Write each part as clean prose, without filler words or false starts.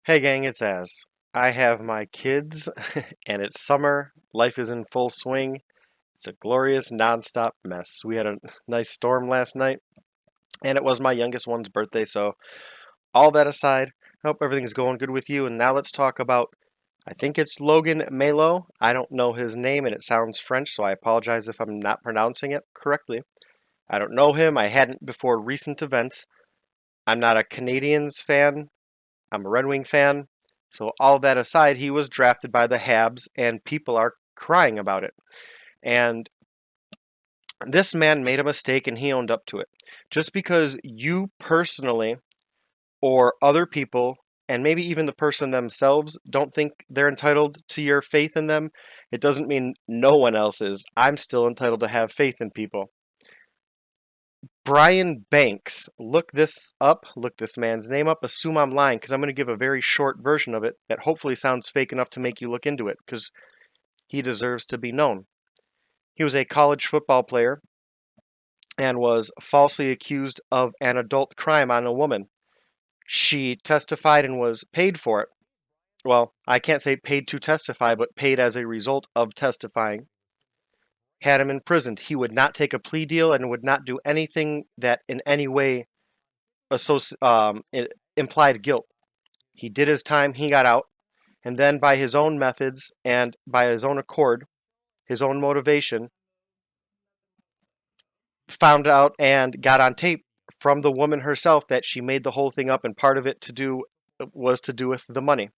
Hey gang, it's Az. I have my kids and it's summer. Life is in full swing. It's a glorious nonstop mess. We had a nice storm last night and it was my youngest one's birthday, so all that aside, I hope everything's going good with you. And now let's talk about I think it's Logan Malo. I don't know his name and it sounds French, so I apologize if I'm not pronouncing it correctly. I don't know him. I hadn't before recent events. I'm not a Canadians fan. I'm a Red Wing fan. So all that aside, he was drafted by the Habs, and people are crying about it. And this man made a mistake, and he owned up to it. Just because you personally or other people, and maybe even the person themselves, don't think they're entitled to your faith in them, it doesn't mean no one else is. I'm still entitled to have faith in people. Brian Banks. Look this up. Look this man's name up. Assume I'm lying because I'm going to give a very short version of it that hopefully sounds fake enough to make you look into it because he deserves to be known. He was a college football player and was falsely accused of an adult crime on a woman. She testified and was paid for it. Well, I can't say paid to testify, but paid as a result of testifying. Had him imprisoned. He would not take a plea deal and would not do anything that in any way it implied guilt. He did his time, he got out, and then by his own methods and by his own accord, his own motivation, found out and got on tape from the woman herself that she made the whole thing up, and part of it to do was to do with the money.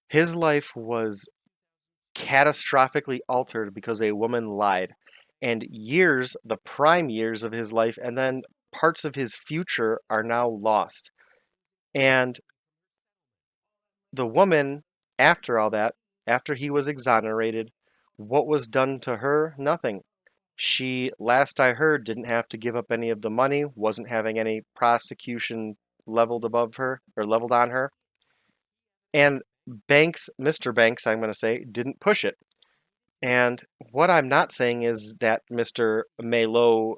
His life was catastrophically altered because a woman lied. And years, the prime years of his life, and then parts of his future are now lost. And the woman, after all that, after he was exonerated, what was done to her? Nothing. She, last I heard, didn't have to give up any of the money, wasn't having any prosecution leveled above her or leveled on her. And Banks, Mr. Banks, I'm going to say, didn't push it. And what I'm not saying is that Mr. Malo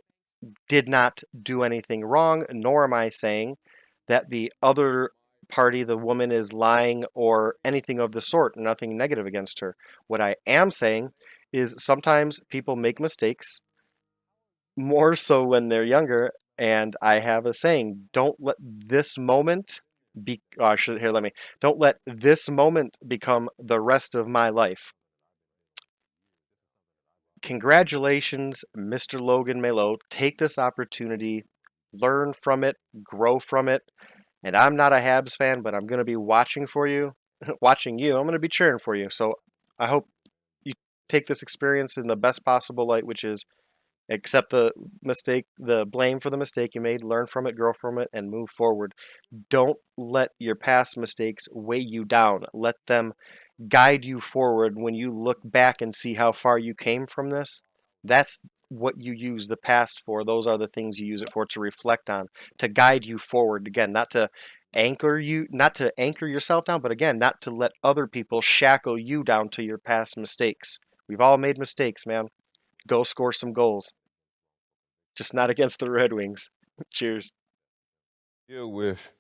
did not do anything wrong, nor am I saying that the other party, the woman, is lying or anything of the sort, nothing negative against her. What I am saying is sometimes people make mistakes, more so when they're younger, and I have a saying, don't let this moment be, here, let me, don't let this moment become the rest of my life. Congratulations, Mr. Logan Malo. Take this opportunity, learn from it, grow from it. And I'm not a Habs fan, but I'm going to be watching for you, watching you. I'm going to be cheering for you. So I hope you take this experience in the best possible light, which is accept the mistake, the blame for the mistake you made, learn from it, grow from it, and move forward. Don't let your past mistakes weigh you down. Let them guide you forward when you look back and see how far you came from this. That's what you use the past for. Those are the things you use it for, to reflect on, to guide you forward. Again, not to anchor you, not to anchor yourself down, but again, not to let other people shackle you down to your past mistakes. We've all made mistakes, man. Go score some goals. Just not against the Red Wings. Cheers. Deal with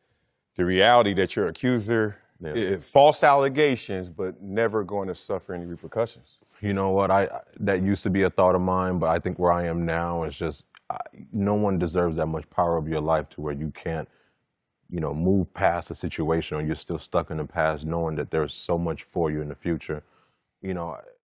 the reality that your accuser, Yeah. false allegations, but never going to suffer any repercussions. You know what? That used to be a thought of mine, but I think where I am now is just no one deserves that much power over your life to where you can't, move past a situation or you're still stuck in the past, knowing that there's so much for you in the future. You know,